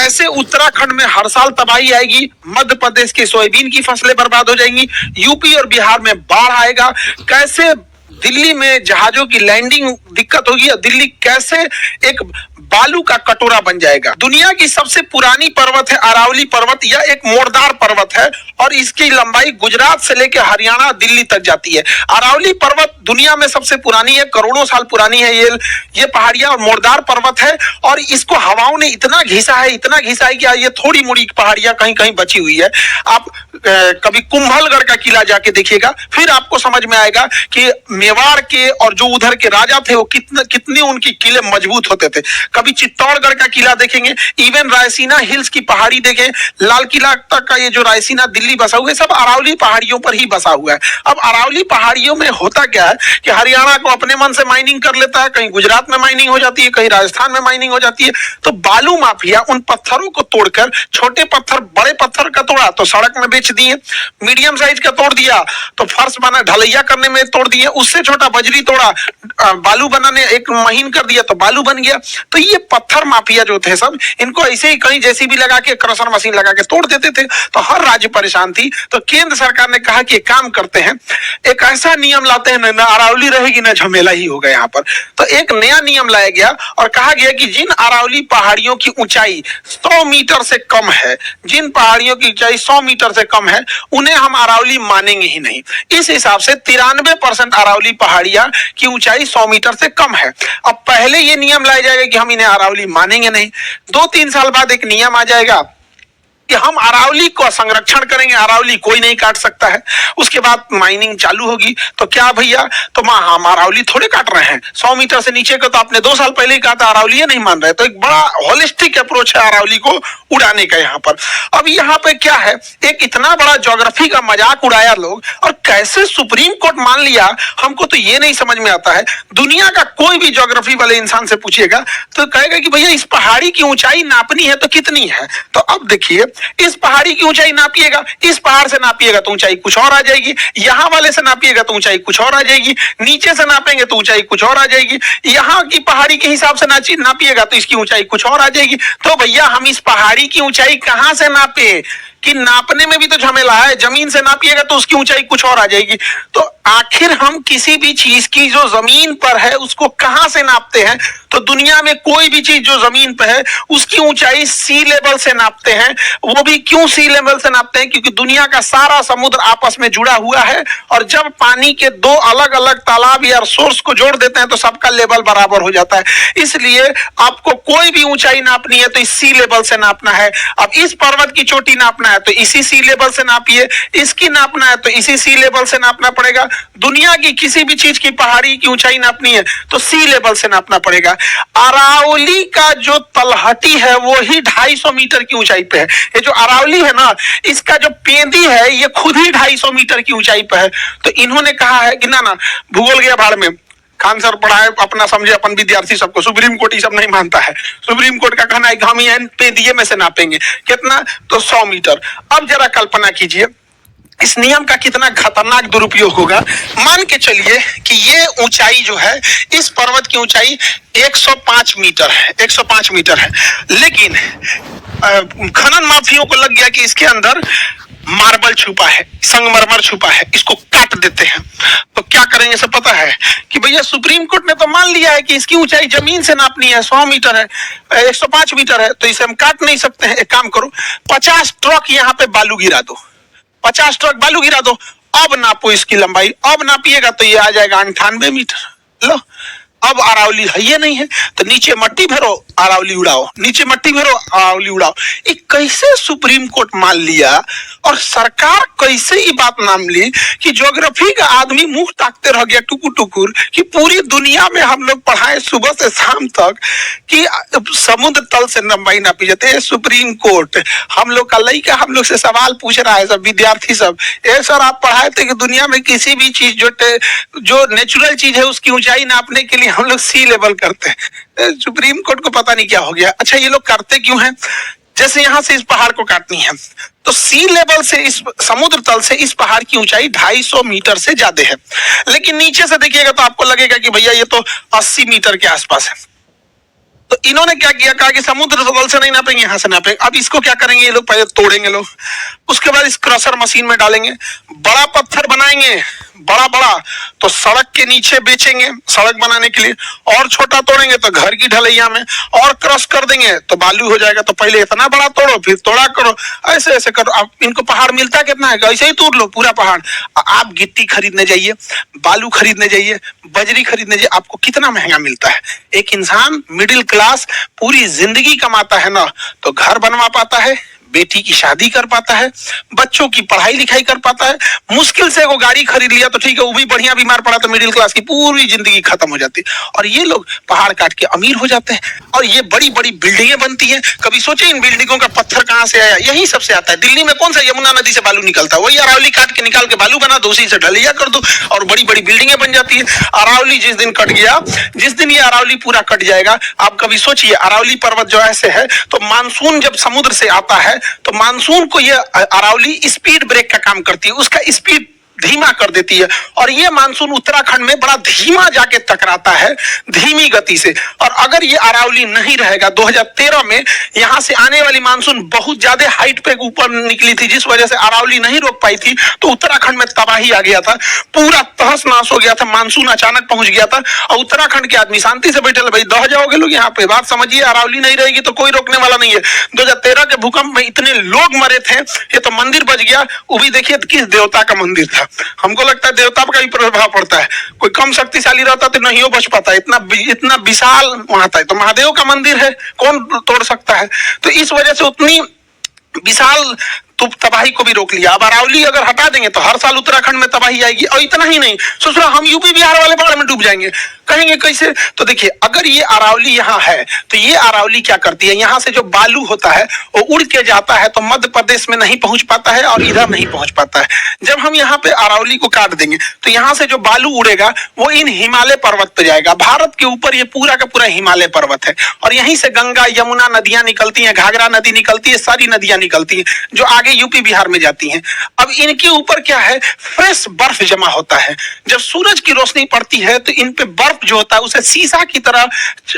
कैसे उत्तराखंड में हर साल तबाही आएगी, मध्य प्रदेश की सोयाबीन की फसलें बर्बाद हो जाएंगी, यूपी और बिहार में बाढ़ आएगा, कैसे दिल्ली में जहाजों की लैंडिंग दिक्कत होगी, दिल्ली कैसे एक बालू का कटोरा बन जाएगा। दुनिया की सबसे पुरानी पर्वत है अरावली पर्वत, यह एक मोड़दार पर्वत है और इसकी लंबाई गुजरात से लेकर हरियाणा दिल्ली तक जाती है। अरावली पर्वत दुनिया में सबसे पुरानी है, करोड़ों साल पुरानी है ये पहाड़ियां और मोड़दार पर्वत है और इसको हवाओं ने इतना घिसा है कि ये थोड़ी मुड़ी पहाड़ियां कहीं कहीं बची हुई है। आप कभी कुंभलगढ़ का किला जाके देखिएगा, फिर आपको समझ में आएगा कि मेवाड़ के और जो उधर के राजा थे वो कितने उनके किले मजबूत होते थे। कभी चित्तौड़गढ़ का किला देखेंगे, इवन रायसीना हिल्स की पहाड़ी देखें, लाल किला तक का ये जो रायसीना दिल्ली बसा हुआ है सब अरावली पहाड़ियों पर ही बसा हुआ है। अब अरावली पहाड़ियों में होता क्या है कि हरियाणा को अपने मन से माइनिंग कर लेता है, कहीं गुजरात में माइनिंग हो जाती है, कहीं राजस्थान में माइनिंग हो जाती है। तो बालू माफिया उन पत्थरों को तोड़कर, छोटे पत्थर बड़े पत्थर का तोड़ा तो सड़क में बेच दिए, मीडियम साइज का तोड़ दिया तो फर्श बना ढलैया करने में तोड़ दिए, उससे छोटा बजरी तोड़ा बालू बनाने एक महीन कर दिया तो बालू बन गया। तो ये पत्थर माफिया जो थे सब, इनको ऐसे ही कहीं जेसीबी लगा के क्रशर मशीन लगा के तोड़ देते थे, तो हर राज्य परेशान थी। तो केंद्र सरकार ने कहा कि एक काम करते हैं, एक ऐसा नियम लाते हैं ना अरावली रहेगी ना झमेला ही होगा यहाँ पर। तो एक नया नियम लाया गया और कहा गया कि जिन अरावली पहाड़ियों की ऊंचाई 100 मीटर से कम है, जिन पहाड़ियों की ऊंचाई 100 मीटर से कम है, उन्हें हम अरावली मानेंगे ही नहीं। इस हिसाब से 93% अरावली पहाड़ियां की ऊंचाई 100 मीटर से कम है। अब पहले ये नियम लाया जाएगा कि हम इन्हें अरावली मानेंगे नहीं, 2-3 साल बाद एक नियम आ जाएगा कि हम अरावली को संरक्षण करेंगे, अरावली कोई नहीं काट सकता है। उसके बाद माइनिंग चालू होगी तो क्या भैया, तो हम अरावली थोड़े काट रहे हैं, 100 मीटर से नीचे को तो आपने 2 साल पहले ही कहा था, अरावली नहीं मान रहे। तो एक बड़ा होलिस्टिक अप्रोच है अरावली को उड़ाने का यहाँ पर। अब यहाँ पे क्या है, एक इतना बड़ा ज्योग्राफी का मजाक उड़ाया लोग और कैसे सुप्रीम कोर्ट मान लिया, हमको तो ये नहीं समझ में आता है। दुनिया का कोई भी ज्योग्राफी वाले इंसान से पूछिएगा तो कहेगा कि भैया इस पहाड़ी की ऊंचाई नापनी है तो कितनी है। तो अब देखिए, इस पहाड़ी की ऊंचाई नापिएगा, इस पहाड़ से नापिएगा तो ऊंचाई कुछ और आ जाएगी, यहां वाले से नापिएगा तो ऊंचाई कुछ और आ जाएगी, नीचे से नापेंगे तो ऊंचाई कुछ और आ जाएगी, यहां की पहाड़ी के हिसाब से नापिएगा तो इसकी ऊंचाई कुछ और आ जाएगी। तो भैया हम इस पहाड़ी की ऊंचाई कहां से नापे, कि नापने में भी तो झमेला है, जमीन से नापिएगा तो उसकी ऊंचाई कुछ और आ जाएगी। तो आखिर हम किसी भी चीज की जो जमीन पर है उसको कहां से नापते हैं, तो दुनिया में कोई भी चीज जो जमीन पर है उसकी ऊंचाई सी लेवल से नापते हैं। वो भी क्यों सी लेवल से नापते हैं, क्योंकि दुनिया का सारा समुद्र आपस में जुड़ा हुआ है और जब पानी के 2 अलग अलग तालाब या सोर्स को जोड़ देते हैं तो सबका लेवल बराबर हो जाता है। इसलिए आपको कोई भी ऊंचाई नापनी है तो इस सी लेवल से नापना है। अब इस पर्वत की चोटी नापना है तो इसी सी लेवल से नापिए, इसकी नापना है तो इसी सी लेवल से नापना पड़ेगा। दुनिया की किसी भी चीज की पहाड़ी की ऊंचाई नापनी है तो सी लेवल से नापना पड़ेगा। अरावली का जो तलहटी है वो ही 250 मीटर की ऊंचाई पे है। ये जो अरावली है ना, इसका जो पेंदी है ये खुद ही 250 मीटर की ऊंचाई पे है। तो इन्होंने कहा है कि ना भूगोल गया भाड़ में, खान सर पढ़ाए अपना समझे अपन विद्यार्थी सबको, सुप्रीम कोर्ट ये सब नहीं मानता है। सुप्रीम कोर्ट का कहना है कि हम ये पेंदिये में से नापेंगे कितना, तो 100 मीटर। अब जरा कल्पना कीजिए इस नियम का कितना खतरनाक दुरुपयोग होगा। मान के चलिए कि ये ऊंचाई जो है, इस पर्वत की ऊंचाई 105 मीटर है, 105 मीटर है, लेकिन खनन माफियों को लग गया कि इसके अंदर मार्बल छुपा है, संगमरमर छुपा है, इसको काट देते हैं। तो क्या करेंगे सब पता है कि भैया सुप्रीम कोर्ट ने तो मान लिया है कि इसकी ऊंचाई जमीन से नापनी है, 100 मीटर है, 105 मीटर है, तो इसे हम काट नहीं सकते हैं। एक काम करो, 50 ट्रक यहाँ पे बालू गिरा दो, 50 ट्रक बालू गिरा दो, अब नापो इसकी लंबाई, अब नापिएगा तो ये आ जाएगा 98 मीटर। लो, अब अरावली है ये नहीं है तो नीचे मट्टी भरो अरावली उड़ाओ, नीचे मट्टी भरो अरावली उड़ाओ। ये कैसे सुप्रीम कोर्ट मान लिया और सरकार कैसे ये बात मान ली कि ज्योग्राफी का आदमी मुंह ताकते रह गया टुकुर टुकुर, कि पूरी दुनिया में हम लोग पढ़ाए सुबह से शाम तक कि समुद्र तल से लंबाई नापी जाती है। सुप्रीम कोर्ट हम लोग का लड़का हम लोग से सवाल पूछ रहा है, सब विद्यार्थी सब, ए सर आप पढ़ाए थे कि दुनिया में किसी भी चीज जो नेचुरल चीज है उसकी ऊंचाई नापने के लिए हम लोग सी लेवल करते हैं। सुप्रीम कोर्ट को पता नहीं क्या हो गया। अच्छा ये लोग करते क्यों हैं, जैसे यहां से इस पहाड़ को काटनी है तो सी लेवल से, इस समुद्र तल से इस पहाड़ की ऊंचाई 250 मीटर से ज्यादा है, लेकिन नीचे से देखिएगा तो आपको लगेगा कि भैया ये तो 80 मीटर के आसपास है। तो इन्होंने क्या किया, कहा कि समुद्र तल से नहीं नापेंगे, यहाँ से नापेंगे। अब इसको क्या करेंगे ये लोग, पहले तोड़ेंगे लोग, उसके बाद इस क्रशर मशीन में डालेंगे, बड़ा पत्थर बनाएंगे, बड़ा बड़ा, तो सड़क के नीचे बेचेंगे सड़क बनाने के लिए, और छोटा तोड़ेंगे तो घर की ढलैया में, और क्रश कर देंगे तो बालू हो जाएगा। तो पहले इतना बड़ा तोड़ो, फिर थोड़ा करो, ऐसे ऐसे करो। अब इनको पहाड़ मिलता कितना है, ऐसे ही तोड़ लो पूरा पहाड़। आप गिट्टी खरीदने जाइए, बालू खरीदने जाइए, बजरी खरीदने जाइए, आपको कितना महंगा मिलता है। एक इंसान मिडिल क्लास पूरी जिंदगी कमाता है ना, तो घर बनवा पाता है, बेटी की शादी कर पाता है, बच्चों की पढ़ाई लिखाई कर पाता है। मुश्किल से वो गाड़ी खरीद लिया तो ठीक है, वो भी बढ़िया बीमार पड़ा तो मिडिल क्लास की पूरी जिंदगी खत्म हो जाती है। और ये लोग पहाड़ काट के अमीर हो जाते हैं, और ये बड़ी बड़ी बिल्डिंगें बनती हैं। कभी सोचे इन बिल्डिंगों का पत्थर कहां से आया, यही सबसे आता है। दिल्ली में कौन सा यमुना नदी से बालू निकलता है, वही अरावली काट के निकाल के बालू बना दो, उसी से ढलैया कर दो और बड़ी बड़ी बिल्डिंगें बन जाती है। अरावली जिस दिन कट गया, जिस दिन ये अरावली पूरा कट जाएगा, आप कभी सोचिए, अरावली पर्वत जो ऐसे है, तो मानसून जब समुद्र से आता है तो मानसून को ये अरावली स्पीड ब्रेक का काम करती है, उसका स्पीड धीमा कर देती है। और ये मानसून उत्तराखंड में बड़ा धीमा जाके टकराता है, धीमी गति से। और अगर ये अरावली नहीं रहेगा, 2013 में यहां से आने वाली मानसून बहुत ज्यादा हाइट पे ऊपर निकली थी, जिस वजह से अरावली नहीं रोक पाई थी, तो उत्तराखंड में तबाही आ गया था, पूरा तहस नहस हो गया था, मानसून अचानक पहुंच गया था। और उत्तराखंड के आदमी शांति से बैठे, भाई दह जाओगे लोग यहाँ पे, बात समझिए, अरावली नहीं रहेगी तो कोई रोकने वाला नहीं है। 2013 के भूकंप में इतने लोग मरे थे, ये तो मंदिर बच गया, वो भी देखिए किस देवता का मंदिर था। हमको लगता है देवता का भी प्रभाव पड़ता है, कोई कम शक्तिशाली रहता तो नहीं हो बच पाता, इतना विशाल वहां था। तो महादेव का मंदिर है, कौन तोड़ सकता है। तो इस वजह से उतनी विशाल तबाही को भी रोक लिया। अब अरावली अगर हटा देंगे तो हर साल उत्तराखंड में तबाही आएगी। और इतना ही नहीं, सोच रहा हम यूपी बिहार वाले बाढ़ में डूब जाएंगे, कहेंगे कैसे। तो देखिए, अगर ये अरावली यहाँ है तो ये अरावली क्या करती है, यहाँ से जो बालू होता है वो उड़ के जाता है, तो मध्य प्रदेश में नहीं पहुंच पाता है और इधर नहीं पहुंच पाता है। जब हम यहाँ पे अरावली को काट देंगे तो यहाँ से जो बालू उड़ेगा वो इन हिमालय पर्वत पे जाएगा। भारत के ऊपर ये पूरा का पूरा हिमालय पर्वत है, और यहीं से गंगा यमुना नदियां निकलती हैं, घाघरा नदी निकलती है, सारी नदियां निकलती हैं जो आगे यूपी बिहार में जाती हैं। अब इनके ऊपर क्या है, फ्रेश बर्फ जमा होता है। जब सूरज की रोशनी पड़ती है तो इन पे बर्फ जो होता है उसे शीशा की तरह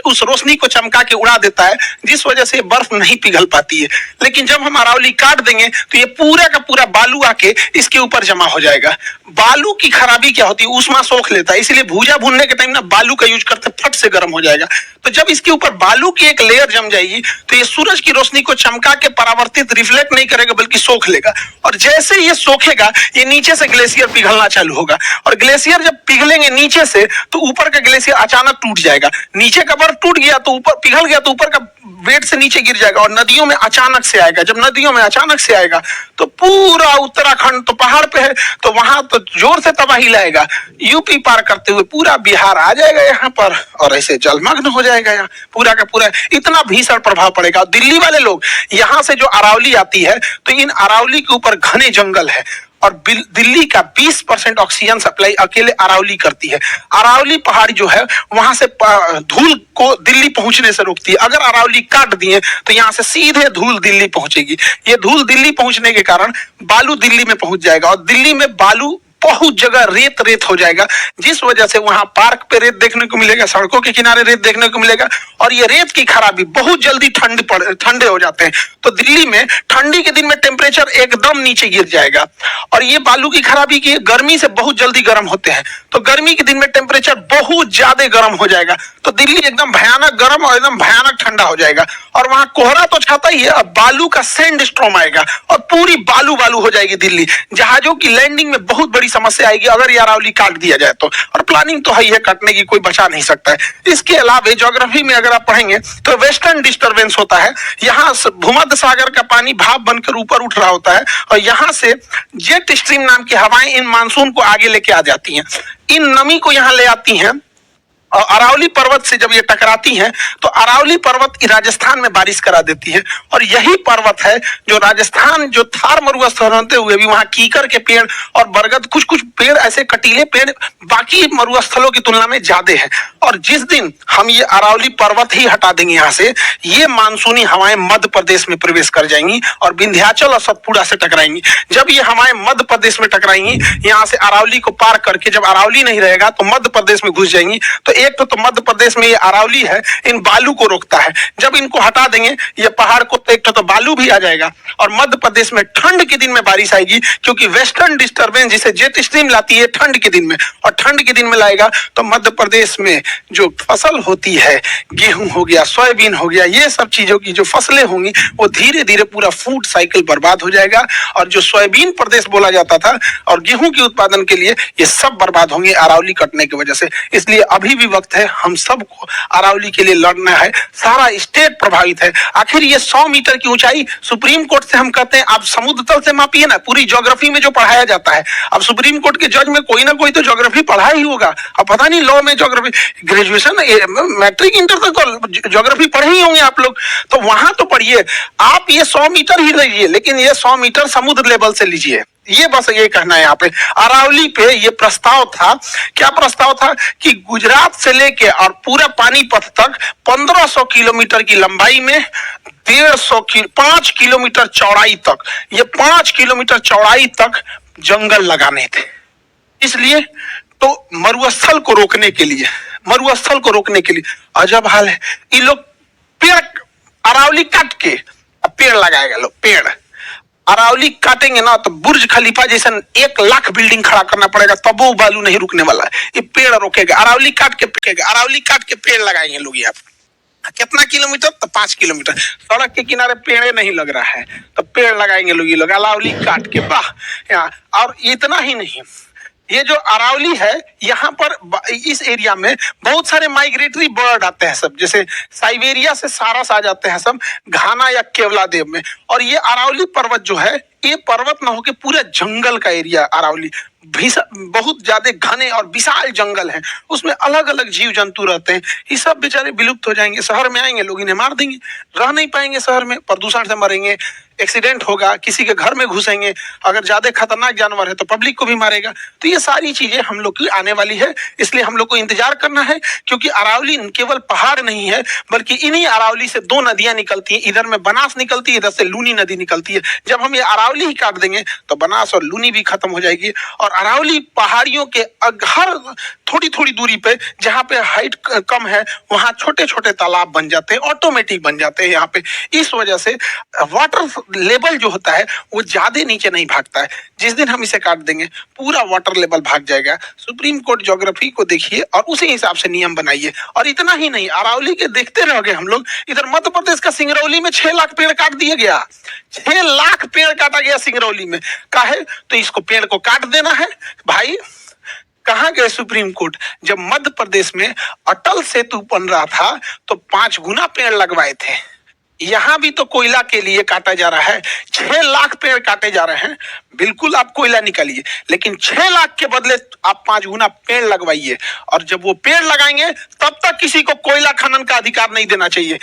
उस रोशनी को चमका के उड़ा देता है, जिस वजह से बर्फ नहीं पिघल पाती है। लेकिन जब हम अरावली काट देंगे तो ये पूरा का पूरा बालू आके इसके ऊपर जमा हो जाएगा। बालू की खराबी क्या होती है, ऊष्मा सोख लेता है, इसलिए भूजा भूनने के टाइम ना बालू का यूज करते, फट से गर्म हो जाएगा। तो जब इसके ऊपर बालू की एक लेयर जम जाएगी तो ये सूरज की रोशनी को चमका के परावर्तित रिफ्लेक्ट नहीं करेगा बल्कि सोख लेगा। और जैसे ये सोखेगा, ये नीचे से ग्लेशियर पिघलना चालू होगा, और ग्लेशियर जब पिघलेंगे नीचे से तो ऊपर का ग्लेशियर अचानक टूट जाएगा। नीचे का बर्फ टूट गया तो ऊपर पिघल गया तो ऊपर का वेट से नीचे गिर जाएगा, और नदियों में अचानक से आएगा। जब नदियों में अचानक से आएगा तो पूरा उत्तराखंड तो पहाड़ पे है, तो वहां तो जोर से तबाही लाएगा। यूपी पार करते हुए पूरा बिहार आ जाएगा यहाँ पर, और ऐसे जलमग्न हो जाएगा यहाँ पूरा का पूरा। इतना भीषण प्रभाव पड़ेगा। दिल्ली वाले लोग यहाँ से जो अरावली आती है तो इन अरावली के ऊपर घने जंगल है, और दिल्ली का 20% ऑक्सीजन सप्लाई अकेले अरावली करती है। अरावली पहाड़ी जो है वहां से धूल को दिल्ली पहुंचने से रोकती है। अगर अरावली काट दिए तो यहाँ से सीधे धूल दिल्ली पहुंचेगी। ये धूल दिल्ली पहुंचने के कारण बालू दिल्ली में पहुंच जाएगा, और दिल्ली में बालू बहुत जगह रेत रेत हो जाएगा, जिस वजह से वहां पार्क पे रेत देखने को मिलेगा, सड़कों के किनारे रेत देखने को मिलेगा। और ये रेत की खराबी, बहुत जल्दी ठंडे हो जाते हैं, तो दिल्ली में ठंडी के दिन में टेम्परेचर एकदम नीचे गिर जाएगा। और ये बालू की खराबी की, गर्मी से बहुत जल्दी गर्म होते हैं, तो गर्मी के दिन में टेम्परेचर बहुत ज्यादा गर्म हो जाएगा, तो दिल्ली एकदम भयानक गर्म और एकदम भयानक ठंडा हो जाएगा। और वहां कोहरा तो छाता ही है, अब बालू का सैंड स्टॉर्म आएगा और पूरी बालू बालू हो जाएगी दिल्ली। जहाजों की लैंडिंग में बहुत बड़ी समस्या आएगी अगर ये अरावली काट दिया जाए तो, और प्लानिंग तो है ही है, काटने की कोई बचा नहीं सकता है। इसके अलावा ज्योग्राफी में अगर आप पढ़ेंगे तो वेस्टर्न डिस्टरबेंस होता है, यहाँ भूमध्य सागर का पानी भाप बनकर ऊपर उठ रहा होता है, और यहाँ से जेट स्ट्रीम नाम की हवाएं इन मानसून को आगे लेके आ जाती हैं, इन नमी को यहाँ ले आती हैं। और अरावली पर्वत से जब ये टकराती हैं तो अरावली पर्वत राजस्थान में बारिश करा देती है। और यही पर्वत है जो राजस्थान, जो थार मरुस्थल होते हुए भी वहां कीकर के पेड़ और बरगद, कुछ कुछ पेड़ ऐसे कटीले पेड़ बाकी मरुस्थलों की तुलना में ज्यादा है। और जिस दिन हम ये अरावली पर्वत ही हटा देंगे यहाँ से, ये मानसूनी हवाएं मध्य प्रदेश में प्रवेश कर जाएंगी और विंध्याचल और सतपुड़ा से टकराएंगी। जब ये हवाएं मध्य प्रदेश में टकराएंगी, यहाँ से अरावली को पार करके, जब अरावली नहीं रहेगा तो मध्य प्रदेश में घुस जाएंगी, तो एक तो मध्य प्रदेश में ये अरावली है, इन बालू को रोकता है। जब इनको हटा देंगे ये पहाड़ को, तो एक तो बालू भी आ जाएगा और मध्य प्रदेश में ठंड के दिन में बारिश आएगी, क्योंकि वेस्टर्न डिस्टर्बेंस जिसे जेट स्ट्रीम लाती है ठंड के दिन में, और ठंड के दिन में लाएगा तो मध्य प्रदेश में जो फसल होती है, गेहूं हो गया, सोयाबीन हो गया, ये सब चीजों की जो फसलें होंगी वो धीरे धीरे पूरा फूड साइकिल बर्बाद हो जाएगा। और जो सोयाबीन प्रदेश बोला जाता था और गेहूं के उत्पादन के लिए, ये सब बर्बाद होंगे अरावली कटने की वजह से। इसलिए अभी भी वक्त है, हम सबको अरावली के लिए लड़ना है। सारा स्टेट प्रभावित है। आखिर ये 100 मीटर की ऊंचाई सुप्रीम कोर्ट से हम कहते हैं आप समुद्र तल से मापिए ना, पूरी ज्योग्राफी में जो पढ़ाया जाता है। अब सुप्रीम कोर्ट के जज में कोई ना कोई तो ज्योग्राफी पढ़ा ही होगा। अब पता नहीं लॉ में ज्योग्राफी, ग्रेजुएशन मैट्रिक इंटर तक ज्योग्राफी पढ़े ही होंगे आप लोग, तो वहां तो पढ़िए। आप ये 100 मीटर ही लीजिए, लेकिन ये 100 मीटर समुद्र लेवल से लीजिए। ये बस ये कहना है यहाँ पे। अरावली पे ये प्रस्ताव था, क्या प्रस्ताव था कि गुजरात से लेके और पूरा पानीपत तक 1500 किलोमीटर की लंबाई में 5 किलोमीटर चौड़ाई तक, ये 5 किलोमीटर चौड़ाई तक जंगल लगाने थे। इसलिए तो मरुस्थल को रोकने के लिए, मरुस्थल को रोकने के लिए अजब हाल है। ये लोग पेड़, अरावली काट के अब पेड़ लगाएगा लोग, पेड़ अरावली काटेंगे ना तो बुर्ज खलीफा जैसा 1 लाख बिल्डिंग खड़ा करना पड़ेगा, तब वो बालू नहीं रुकने वाला है। ये पेड़ रोकेगा, अरावली काट के फेंकेगा, अरावली काट के पेड़ लगाएंगे लोग यहाँ। कितना किलोमीटर? तो 5 किलोमीटर। सड़क के किनारे पेड़ नहीं लग रहा है तो पेड़ लगाएंगे लोग, ये लोग अरावली काट के। वाह यहाँ। और इतना ही नहीं, ये जो अरावली है यहाँ पर इस एरिया में बहुत सारे माइग्रेटरी बर्ड आते हैं सब, जैसे साइबेरिया से सारस आ जाते हैं सब घाना या केवलादेव में। और ये अरावली पर्वत जो है, ये पर्वत ना होके पूरा जंगल का एरिया अरावली, बहुत ज्यादा घने और विशाल जंगल है, उसमें अलग अलग जीव जंतु रहते हैं। ये सब बेचारे विलुप्त हो जाएंगे, शहर में आएंगे लोग इन्हें मार देंगे, रह नहीं पाएंगे शहर में, प्रदूषण से मरेंगे, एक्सीडेंट होगा, किसी के घर में घुसेंगे, अगर ज्यादा खतरनाक जानवर है तो पब्लिक को भी मारेगा। तो ये सारी चीजें हम लोग की आने वाली है, इसलिए हम लोग को इंतजार करना है। क्योंकि अरावली केवल पहाड़ नहीं है, बल्कि इन्हीं अरावली से 2 नदियां निकलती हैं, इधर में बनास निकलती है, इधर से लूनी नदी निकलती है। जब हम ये अरावली ही काट देंगे तो बनास और लूनी भी खत्म हो जाएगी। और अरावली पहाड़ियों के हर थोड़ी थोड़ी दूरी पे, जहाँ पे हाइट कम है, वहां छोटे छोटे तालाब बन जाते हैं, ऑटोमेटिक बन जाते हैं यहाँ पे। इस वजह से वाटर लेवल जो होता है वो ज्यादा नीचे नहीं भागता है। जिस दिन हम इसे काट देंगे पूरा वाटर लेवल भाग जाएगा। सुप्रीम कोर्ट ज्योग्राफी को देखिए और उसी हिसाब से नियम बनाइए। और इतना ही नहीं, अरावली के देखते रह गए हम लोग, इधर मध्य प्रदेश का सिंगरौली में 6 लाख पेड़ काट दिया गया। 6 लाख पेड़ काटा गया सिंगरौली में। काहे? तो इसको पेड़ को काट देना है भाई। कहां गए सुप्रीम कोर्ट? जब मध्य प्रदेश में अटल सेतु बन रहा था तो 5 गुना पेड़ लगवाए थे। यहां भी तो कोयला के लिए काटा जा रहा है, 6 लाख पेड़ काटे जा रहे हैं। बिल्कुल आप कोयला निकालिए, लेकिन 6 लाख के बदले आप 5 गुना पेड़ लगवाइए। और जब वो पेड़ लगाएंगे तब तक किसी को कोयला खनन का अधिकार नहीं देना चाहिए।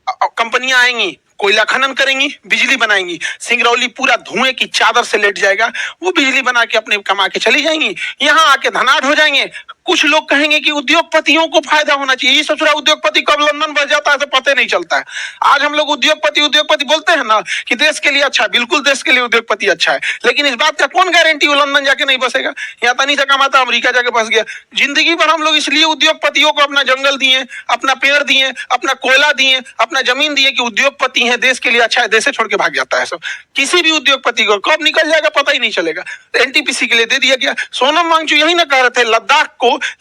कंपनियां आएंगी, कोयला खनन करेंगी, बिजली बनाएंगी, सिंगरौली पूरा धुएं की चादर से लेट जाएगा। वो बिजली बना के अपने कमा के चली जाएंगी, यहाँ आके धनाढ़ हो जाएंगे। कुछ लोग कहेंगे कि उद्योगपतियों को फायदा होना चाहिए। ये सोच रहा उद्योगपति कब लंदन बस जाता है तो पता नहीं चलता है। आज हम लोग उद्योगपति बोलते हैं ना कि देश के लिए अच्छा है, बिल्कुल देश के लिए उद्योगपति अच्छा है, लेकिन इस बात का कौन गारंटी वो लंदन जाके नहीं बसेगा? यहाँ तनी से कमाता अमेरिका जाके बस गया। जिंदगी भर हम लोग इसलिए उद्योगपतियों को अपना जंगल दिए, अपना पेड़ दिए, अपना कोयला दिए, अपना जमीन दिए कि उद्योगपति है, देश के लिए अच्छा है, देश से छोड़ के भाग जाता है सब। किसी भी उद्योगपति को कब निकल जाएगा पता ही नहीं चलेगा। एनटीपीसी के लिए दे दिया गया। सोनम वांगचू यही ना कह रहे थे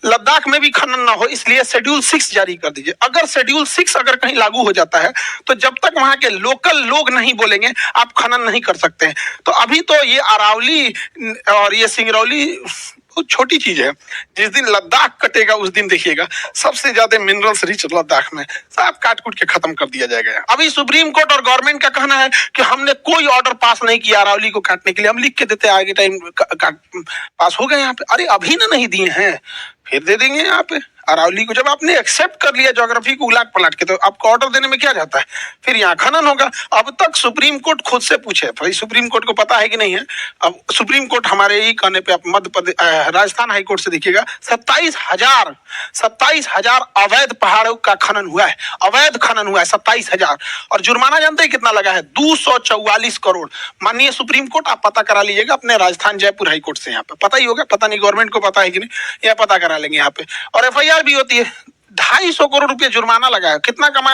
लद्दाख में भी खनन ना हो, इसलिए शेड्यूल 6 जारी कर दीजिए। अगर शेड्यूल 6 अगर कहीं लागू हो जाता है तो जब तक वहां के लोकल लोग नहीं बोलेंगे आप खनन नहीं कर सकते हैं। तो अभी तो ये अरावली और ये सिंगरौली बहुत छोटी चीज है। जिस दिन लद्दाख कटेगा उस दिन देखिएगा सबसे ज्यादा मिनरल्स रिच लद्दाख में, सब काट कूट के खत्म कर दिया जाएगा। अभी सुप्रीम कोर्ट और गवर्नमेंट का कहना है कि हमने कोई ऑर्डर पास नहीं किया अरावली को काटने के लिए, हम लिख के देते आगे टाइम पास हो गए यहाँ पे। अरे अभी ना नहीं दिए हैं, फिर दे देंगे यहाँ पे अरावली को। जब आपने एक्सेप्ट कर लिया ज्योग्राफी को उलाट पलट के, तो आपको ऑर्डर देने में क्या जाता है? फिर यहाँ खनन होगा। अब तक सुप्रीम कोर्ट खुद से पूछे, भाई सुप्रीम कोर्ट को पता है कि नहीं है? अब सुप्रीम कोर्ट हमारे ही कहने पे आप मध्य प्रदेश राजस्थान हाई कोर्ट से देखिएगा 27,000 अवैध पहाड़ों का खनन हुआ है, अवैध खनन हुआ है 27,000। और जुर्माना जानते हैं कितना लगा है? 244 करोड़। माननीय सुप्रीम कोर्ट आप पता करा लीजिएगा अपने राजस्थान जयपुर हाई कोर्ट से, यहाँ पे पता ही होगा, पता नहीं गवर्नमेंट को पता है कि नहीं, यह पता करा लेंगे यहाँ पे। और FIR FIR भी होती है। 250 करोड़ रुपए जुर्माना लगा है, कितना कमा